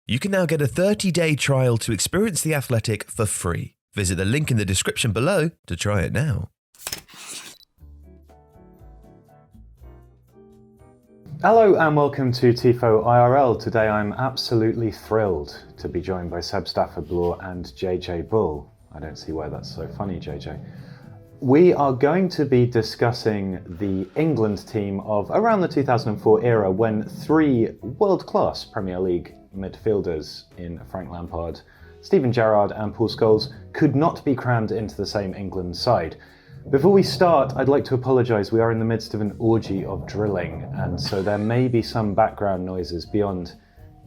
You can now get a 30-day trial to experience The Athletic for free. Visit the link in the description below to try it now. Hello and welcome to Tifo IRL. Today I'm absolutely thrilled to be joined by Seb Stafford-Bloor and JJ Bull. I don't see why that's so funny, JJ. We are going to be discussing the England team of around the 2004 era when three world-class Premier League midfielders in Frank Lampard, Steven Gerrard and Paul Scholes could not be crammed into the same England side. Before we start, I'd like to apologise. We are in the midst of an orgy of drilling, and so there may be some background noises beyond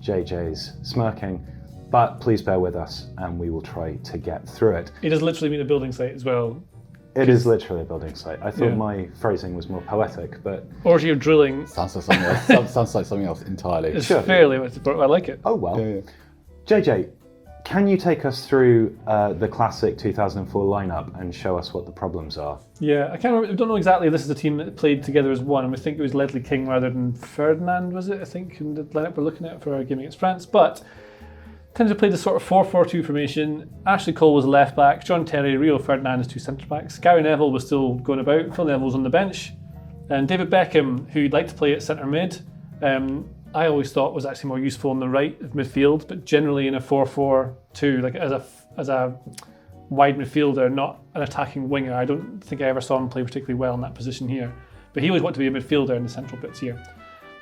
JJ's smirking, but please bear with us and we will try to get through it. It does literally mean a building site as well. It is literally a building site. I thought my phrasing was more poetic, but... Orgy of drilling. Sounds like something else. Sounds like something else entirely. It's fairly, I like it. Oh well. Yeah. JJ, can you take us through the classic 2004 lineup and show us what the problems are? Yeah, I can't remember. I don't know exactly. This is a team that played together as one. I think it was Ledley King rather than Ferdinand, was it? I think in the lineup we're looking at for our game against France. But tends to play this sort of 4-4-2 formation. Ashley Cole was left back. John Terry, Rio Ferdinand as two centre backs. Gary Neville was still going about. Phil Neville was on the bench, and David Beckham, who'd like to play at centre mid. I always thought was actually more useful on the right of midfield, but generally in a 4-4-2, like as a wide midfielder, not an attacking winger. I don't think I ever saw him play particularly well in that position here, but he always wanted to be a midfielder in the central bits here.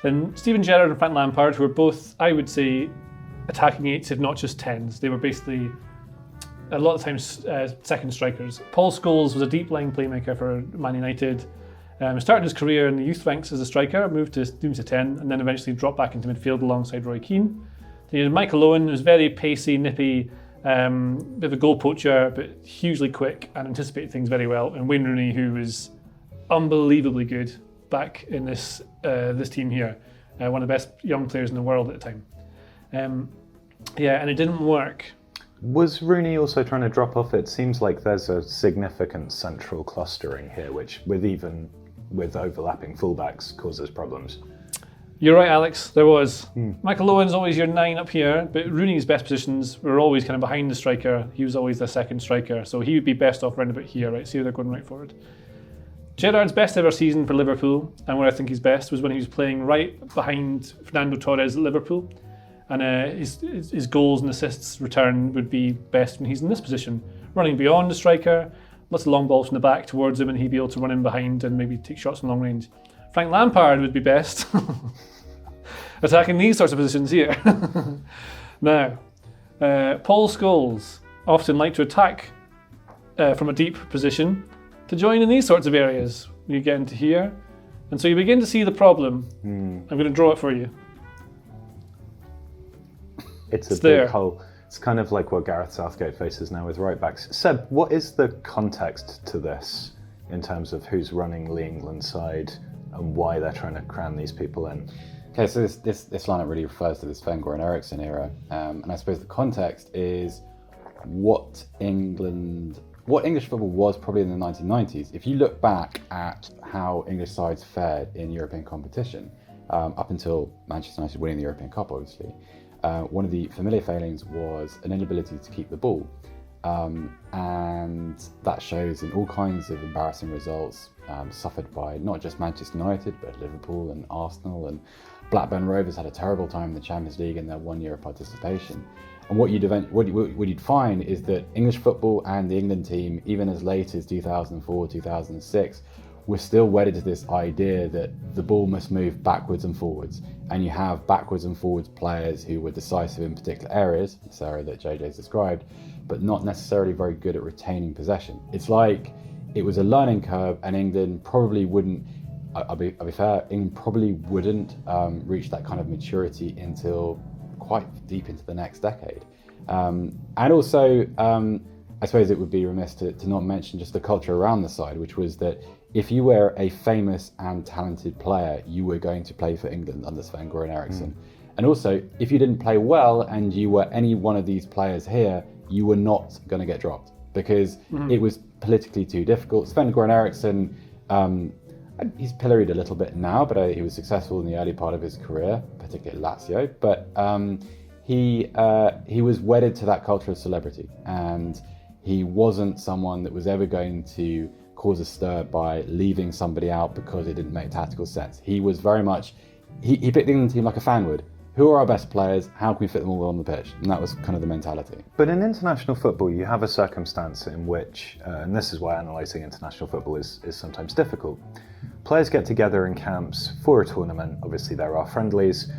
Then Steven Gerrard and Frank Lampard, who were both, I would say, attacking eights, if not just tens. They were basically, a lot of times, second strikers. Paul Scholes was a deep line playmaker for Man United. Started his career in the youth ranks as a striker, moved to 10, and then eventually dropped back into midfield alongside Roy Keane. Then you had Michael Owen, who was very pacey, nippy, bit of a goal poacher, but hugely quick and anticipated things very well. And Wayne Rooney, who was unbelievably good back in this team here. One of the best young players in the world at the time. And it didn't work. Was Rooney also trying to drop off? It seems like there's a significant central clustering here, which with overlapping fullbacks causes problems. You're right, Alex, there was. Michael Owen's always your 9 up here, but Rooney's best positions were always kind of behind the striker. He was always the second striker, so he would be best off round about here, right? See how they're going right forward. Gerrard's best ever season for Liverpool, and where I think he's best, was when he was playing right behind Fernando Torres at Liverpool. And his goals and assists return would be best when he's in this position, running beyond the striker, lots of long balls from the back towards him, and he'd be able to run in behind and maybe take shots from long range. Frank Lampard would be best attacking these sorts of positions here. Now, Paul Scholes often liked to attack from a deep position to join in these sorts of areas. You get into here, and so you begin to see the problem. I'm going to draw it for you. It's a big hole. It's kind of like what Gareth Southgate faces now with right backs. Seb, what is the context to this in terms of who's running the England side and why they're trying to cram these people in? Okay, so this lineup really refers to this Wenger and Eriksson era, and I suppose the context is what English football was probably in the 1990s. If you look back at how English sides fared in European competition, up until Manchester United winning the European Cup, obviously. One of the familiar failings was an inability to keep the ball. And that shows in all kinds of embarrassing results suffered by not just Manchester United, but Liverpool and Arsenal, and Blackburn Rovers had a terrible time in the Champions League in their 1 year of participation. And what you'd find is that English football and the England team, even as late as 2004, 2006, we're still wedded to this idea that the ball must move backwards and forwards, and you have backwards and forwards players who were decisive in particular areas, this area that JJ's described, but not necessarily very good at retaining possession. It's like it was a learning curve, and England probably wouldn't, I'll be fair, England probably wouldn't reach that kind of maturity until quite deep into the next decade. And also, I suppose it would be remiss to not mention just the culture around the side, which was that if you were a famous and talented player, you were going to play for England under Wenger and Eriksson. And also, if you didn't play well and you were any one of these players here, you were not going to get dropped because it was politically too difficult. Wenger and Eriksson, he's pilloried a little bit now, but he was successful in the early part of his career, particularly at Lazio. But he was wedded to that culture of celebrity, and he wasn't someone that was ever going to cause a stir by leaving somebody out because it didn't make tactical sense. He was very much, he picked the England team like a fan would. Who are our best players? How can we fit them all on the pitch? And that was kind of the mentality. But in international football, you have a circumstance in which, and this is why analysing international football is sometimes difficult. Players get together in camps for a tournament. Obviously, there are friendlies.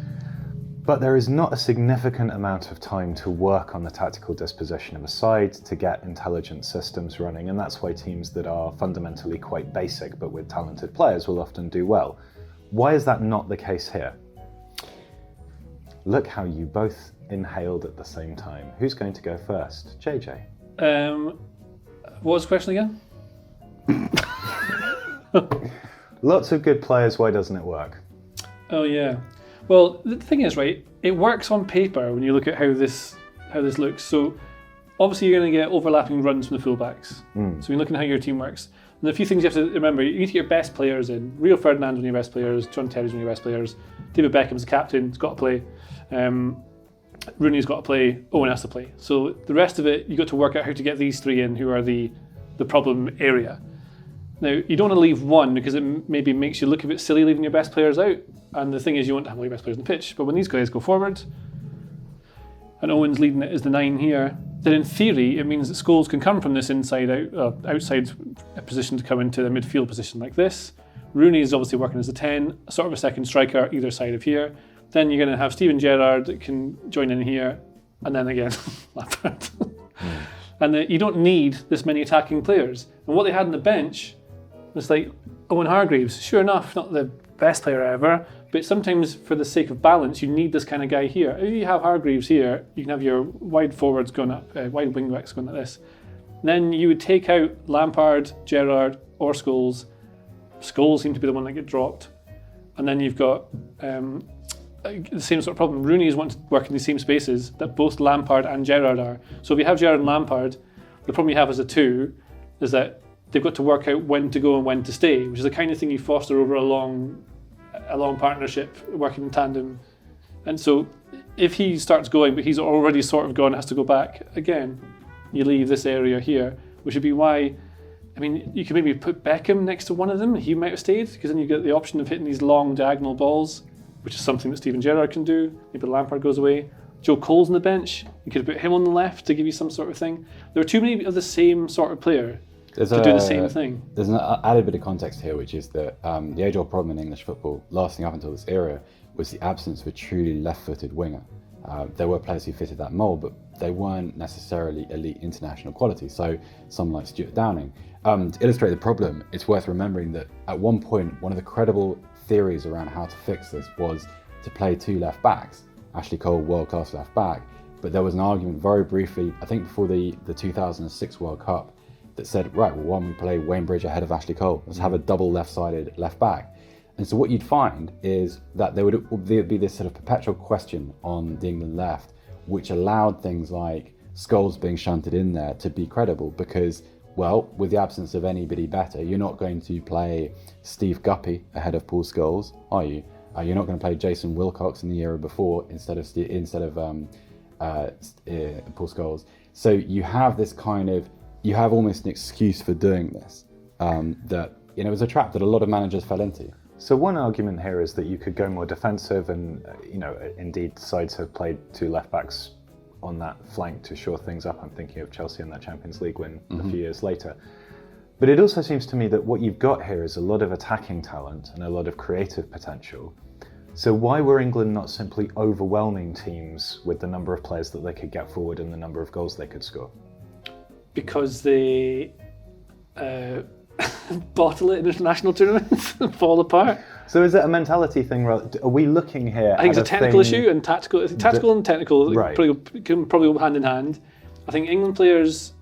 But there is not a significant amount of time to work on the tactical disposition of a side, to get intelligent systems running, and that's why teams that are fundamentally quite basic but with talented players will often do well. Why is that not the case here? Look how you both inhaled at the same time. Who's going to go first? JJ. What was the question again? Lots of good players, why doesn't it work? Oh yeah. Well, the thing is, right, it works on paper when you look at how this looks. So obviously you're going to get overlapping runs from the fullbacks. So you're looking at how your team works. And a few things you have to remember, you need to get your best players in. Rio Ferdinand's one of your best players, John Terry's one of your best players, David Beckham's the captain, he's got to play. Rooney's got to play, Owen has to play. So the rest of it, you've got to work out how to get these three in who are the problem area. Now, you don't want to leave one because it maybe makes you look a bit silly leaving your best players out. And the thing is, you want to have all your best players on the pitch. But when these guys go forward, and Owen's leading it as the 9 here, then in theory, it means that Scholes can come from this outside position to come into the midfield position like this. Rooney is obviously working as a 10, sort of a second striker either side of here. Then you're going to have Steven Gerrard that can join in here, and then again, Lampard. And you don't need this many attacking players. And what they had on the bench was like Owen Hargreaves. Sure enough, not the best player ever, but sometimes for the sake of balance, you need this kind of guy here. If you have Hargreaves here, you can have your wide forwards going up, wide wing backs going like this. Then you would take out Lampard, Gerrard, or Scholes. Scholes seemed to be the one that get dropped. And then you've got the same sort of problem. Rooney is wanting to work in the same spaces that both Lampard and Gerrard are. So if you have Gerrard and Lampard, the problem you have as a 2 is that they've got to work out when to go and when to stay, which is the kind of thing you foster over a long partnership, working in tandem. And so if he starts going, but he's already sort of gone, has to go back again, you leave this area here, which would be why, I mean, you could maybe put Beckham next to one of them, he might have stayed, because then you get the option of hitting these long diagonal balls, which is something that Steven Gerrard can do. Maybe Lampard goes away. Joe Cole's on the bench, you could put him on the left to give you some sort of thing. There are too many of the same sort of player to do the same thing. There's an added bit of context here, which is that the age-old problem in English football, lasting up until this era, was the absence of a truly left-footed winger. There were players who fitted that mould, but they weren't necessarily elite international quality. So someone like Stewart Downing. To illustrate the problem, it's worth remembering that at one point, one of the credible theories around how to fix this was to play 2 left backs. Ashley Cole, world-class left back, but there was an argument very briefly, I think before the 2006 World Cup, that said, right, well, why don't we play Wayne Bridge ahead of Ashley Cole? Let's have a double left-sided left back. And so what you'd find is that there would be this sort of perpetual question on the England left, which allowed things like Scholes being shunted in there to be credible because, well, with the absence of anybody better, you're not going to play Steve Guppy ahead of Paul Scholes, are you? You're not going to play Jason Wilcox in the era before instead of Paul Scholes. So you have this kind of, you have almost an excuse for doing this that, you know, is a trap that a lot of managers fell into. So one argument here is that you could go more defensive and, you know, indeed sides have played 2 left backs on that flank to shore things up. I'm thinking of Chelsea in that Champions League win a few years later. But it also seems to me that what you've got here is a lot of attacking talent and a lot of creative potential. So why were England not simply overwhelming teams with the number of players that they could get forward and the number of goals they could score? Because they bottle it in international tournaments and fall apart. So is it a mentality thing? Are we looking here? I think it's a technical issue and tactical. Tactical and technical right. can probably go hand in hand. I think England players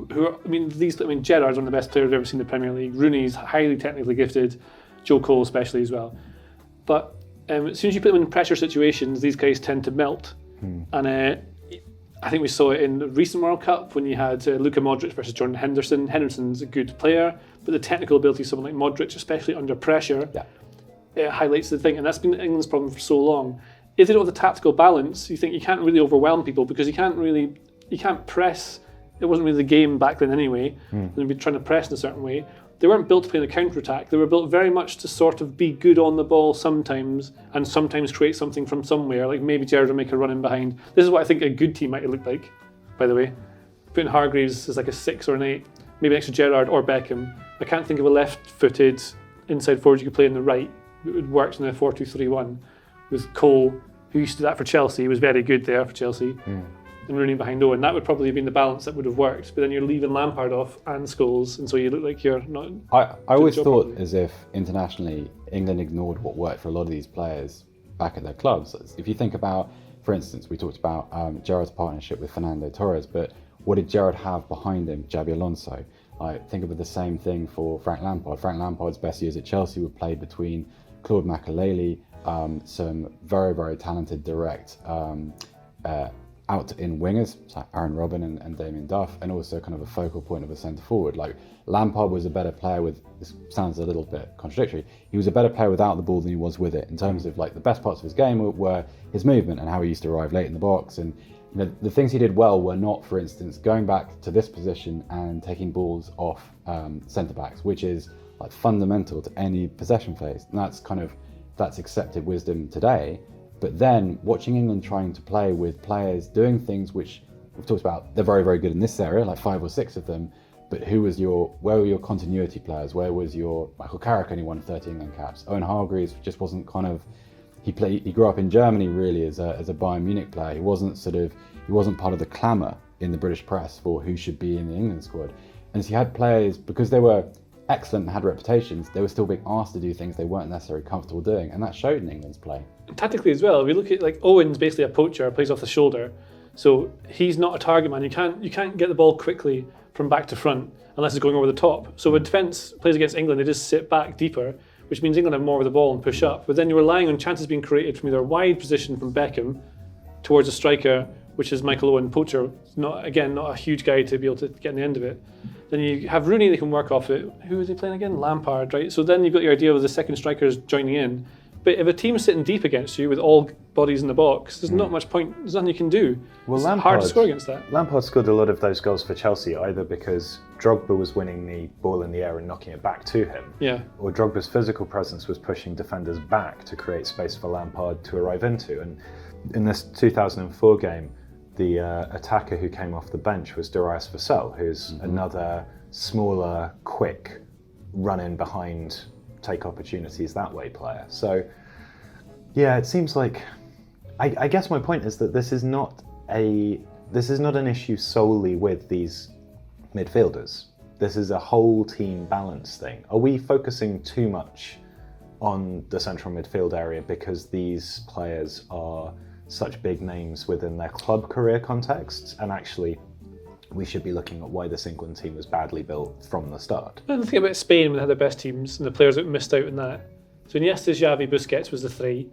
Gerrard's one of the best players I've ever seen in the Premier League. Rooney's highly technically gifted. Joe Cole especially as well. But as soon as you put them in pressure situations, these guys tend to melt. And I think we saw it in the recent World Cup when you had Luka Modric versus Jordan Henderson. Henderson's a good player, but the technical ability of someone like Modric, especially under pressure, it highlights the thing. And that's been England's problem for so long, if they don't have the tactical balance, you think you can't really overwhelm people because you can't press. It wasn't really the game back then anyway. They'd be trying to press in a certain way. They weren't built to play in a counter-attack. They were built very much to sort of be good on the ball sometimes and sometimes create something from somewhere, like maybe Gerrard will make a run in behind. This is what I think a good team might look like, by the way. Putting Hargreaves as like a 6 or an 8, maybe next to Gerrard or Beckham. I can't think of a left-footed inside forward you could play on the right. It would work in a 4-2-3-1 with Cole, who used to do that for Chelsea. He was very good there for Chelsea. And Rooney behind Owen. That would probably have been the balance that would have worked. But then you're leaving Lampard off and Scholes, and so you look like you're not. I always thought as if internationally England ignored what worked for a lot of these players back at their clubs. If you think about, for instance, we talked about Gerrard's partnership with Fernando Torres, but what did Gerrard have behind him? Xabi Alonso. I think of the same thing for Frank Lampard. Frank Lampard's best years at Chelsea were played between Claude Makelele, some very, very talented direct out-in wingers, like Aaron Robben and Damien Duff, and also kind of a focal point of a centre forward. Like Lampard was a better player with, this sounds a little bit contradictory, he was a better player without the ball than he was with it, in terms of like the best parts of his game were his movement and how he used to arrive late in the box. And you know, the things he did well were not, for instance, going back to this position and taking balls off centre-backs, which is like fundamental to any possession phase. And that's accepted wisdom today. But then watching England trying to play with players doing things which we've talked about, they're very, very good in this area, like 5 or 6 of them. But where were your continuity players? Where was your Michael Carrick only won 30 England caps? Owen Hargreaves just wasn't he grew up in Germany really as a Bayern Munich player. He wasn't part of the clamour in the British press for who should be in the England squad. And so you had players, because they were excellent and had reputations, they were still being asked to do things they weren't necessarily comfortable doing, and that showed in England's play. Tactically as well, if you look at like Owen's basically a poacher, plays off the shoulder, so he's not a target man. You can't get the ball quickly from back to front unless it's going over the top. So when defence plays against England, they just sit back deeper, which means England have more of the ball and push up. But then you're relying on chances being created from either a wide position from Beckham towards a striker, which is Michael Owen, poacher, not a huge guy to be able to get in the end of it. Then you have Rooney, they can work off it. Who are they playing again? Lampard, right? So then you've got your idea of the second strikers joining in. But if a team's sitting deep against you with all bodies in the box, there's not much point, there's nothing you can do. Well, it's hard to score against that. Lampard scored a lot of those goals for Chelsea, either because Drogba was winning the ball in the air and knocking it back to him, or Drogba's physical presence was pushing defenders back to create space for Lampard to arrive into. And in this 2004 game, the attacker who came off the bench was Darius Vassell, who's another smaller, quick, run-in behind, take opportunities that way player. So, yeah, it seems like, I guess my point is that this is not an issue solely with these midfielders. This is a whole team balance thing. Are we focusing too much on the central midfield area because these players are such big names within their club career contexts, and actually we should be looking at why this England team was badly built from the start? And the thing about Spain, when they had their best teams and the players that missed out on that. So Iniesta, Xavi, Busquets was the 3,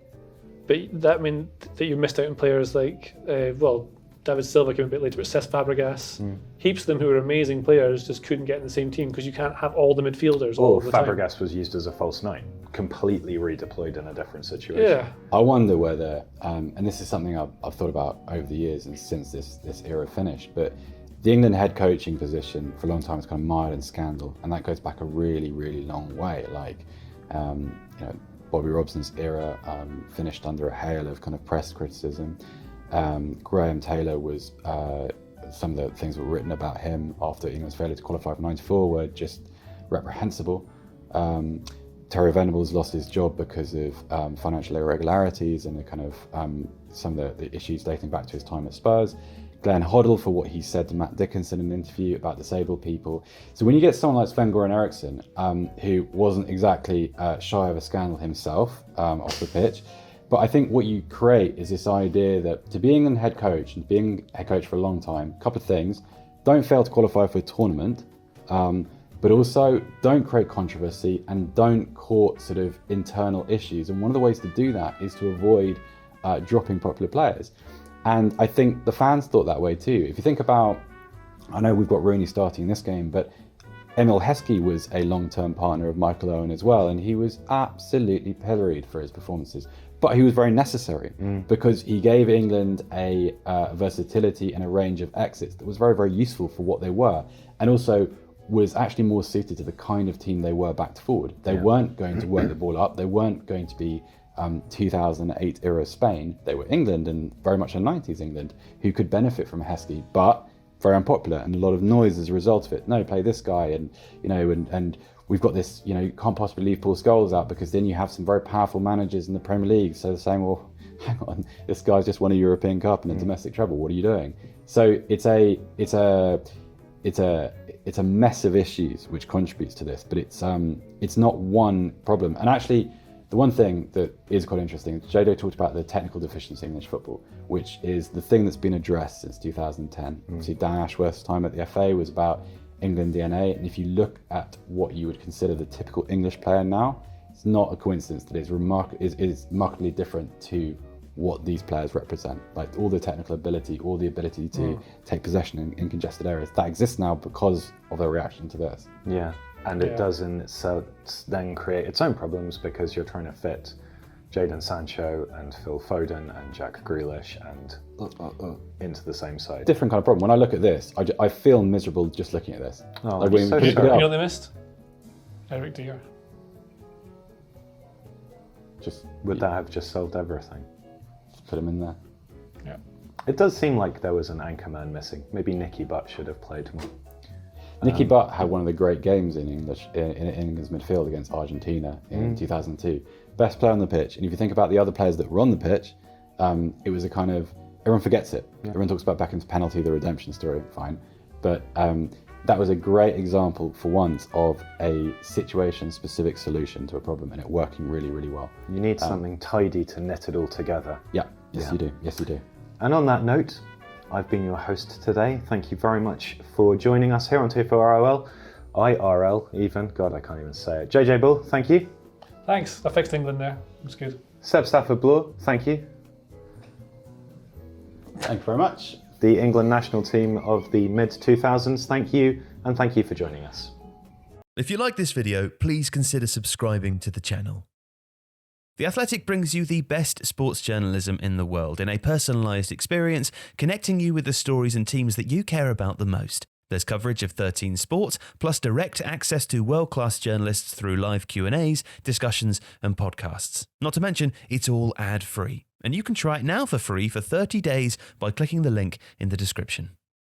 but that meant that you missed out on players like, David Silva came a bit later, but Cesc Fabregas. Heaps of them who were amazing players just couldn't get in the same team because you can't have all the midfielders all the time. Fabregas was used as a false 9, completely redeployed in a different situation. Yeah. I wonder whether, and this is something I've thought about over the years and since this era finished, but the England head coaching position for a long time is kind of mired in scandal, and that goes back a really, really long way. Like, Bobby Robson's era finished under a hail of kind of press criticism. Graham Taylor was, some of the things that were written about him after England's failure to qualify for '94 were just reprehensible. Terry Venables lost his job because of financial irregularities and the kind of some of the issues dating back to his time at Spurs. Glenn Hoddle for what he said to Matt Dickinson in an interview about disabled people. So when you get someone like Sven-Goran Eriksson, who wasn't exactly shy of a scandal himself off the pitch, but I think what you create is this idea that to be England head coach and being head coach for a long time, a couple of things: don't fail to qualify for a tournament, but also don't create controversy and don't court sort of internal issues. And one of the ways to do that is to avoid dropping popular players. And I think the fans thought that way too. If you think about, I know we've got Rooney starting in this game, but Emil Heskey was a long-term partner of Michael Owen as well, and he was absolutely pilloried for his performances. But he was very necessary because he gave England a versatility and a range of exits that was very, very useful for what they were, and also was actually more suited to the kind of team they were back to forward. They weren't going to work the ball up. They weren't going to be 2008 era Spain. They were England, and very much a 90s England, who could benefit from Heskey, but very unpopular and a lot of noise as a result of it. No, play this guy, and and we've got this, you can't possibly leave Paul Scholes out because then you have some very powerful managers in the Premier League. So they're saying, well, hang on, this guy's just won a European Cup and a domestic treble. What are you doing? So it's a mess of issues which contributes to this, but it's not one problem. And actually, the one thing that is quite interesting, Jado talked about the technical deficiency in English football, which is the thing that's been addressed since 2010. Obviously, Dan Ashworth's time at the FA was about England DNA, and if you look at what you would consider the typical English player now, it's not a coincidence that it's remarkably different to what these players represent. Like all the technical ability, all the ability to take possession in congested areas, that exists now because of their reaction to this. Yeah, and it does in itself then create its own problems because you're trying to fit Jadon Sancho and Phil Foden and Jack Grealish and into the same side. Different kind of problem. When I look at this, I feel miserable just looking at this. Oh, like I'm so sorry. You know what they missed? Eric Dier. Would that have just solved everything? Just put him in there. Yeah. It does seem like there was an anchor man missing. Maybe Nicky Butt should have played more. Nicky Butt had one of the great games in England's midfield against Argentina in 2002. Best player on the pitch. And if you think about the other players that were on the pitch, it was a kind of, everyone forgets it. Yeah. Everyone talks about Beckham's penalty, the redemption story, fine. But that was a great example for once of a situation-specific solution to a problem and it working really, really well. You need something tidy to knit it all together. Yeah, yes you do, yes you do. And on that note, I've been your host today. Thank you very much for joining us here on Tifo IRL even. God, I can't even say it. JJ Bull, thank you. Thanks. I fixed England there. It was good. Seb Stafford-Bloor, thank you. Thank you very much. The England national team of the mid-2000s, thank you, and thank you for joining us. If you like this video, please consider subscribing to the channel. The Athletic brings you the best sports journalism in the world in a personalised experience, connecting you with the stories and teams that you care about the most. There's coverage of 13 sports, plus direct access to world-class journalists through live Q&As, discussions and podcasts. Not to mention, it's all ad-free. And you can try it now for free for 30 days by clicking the link in the description.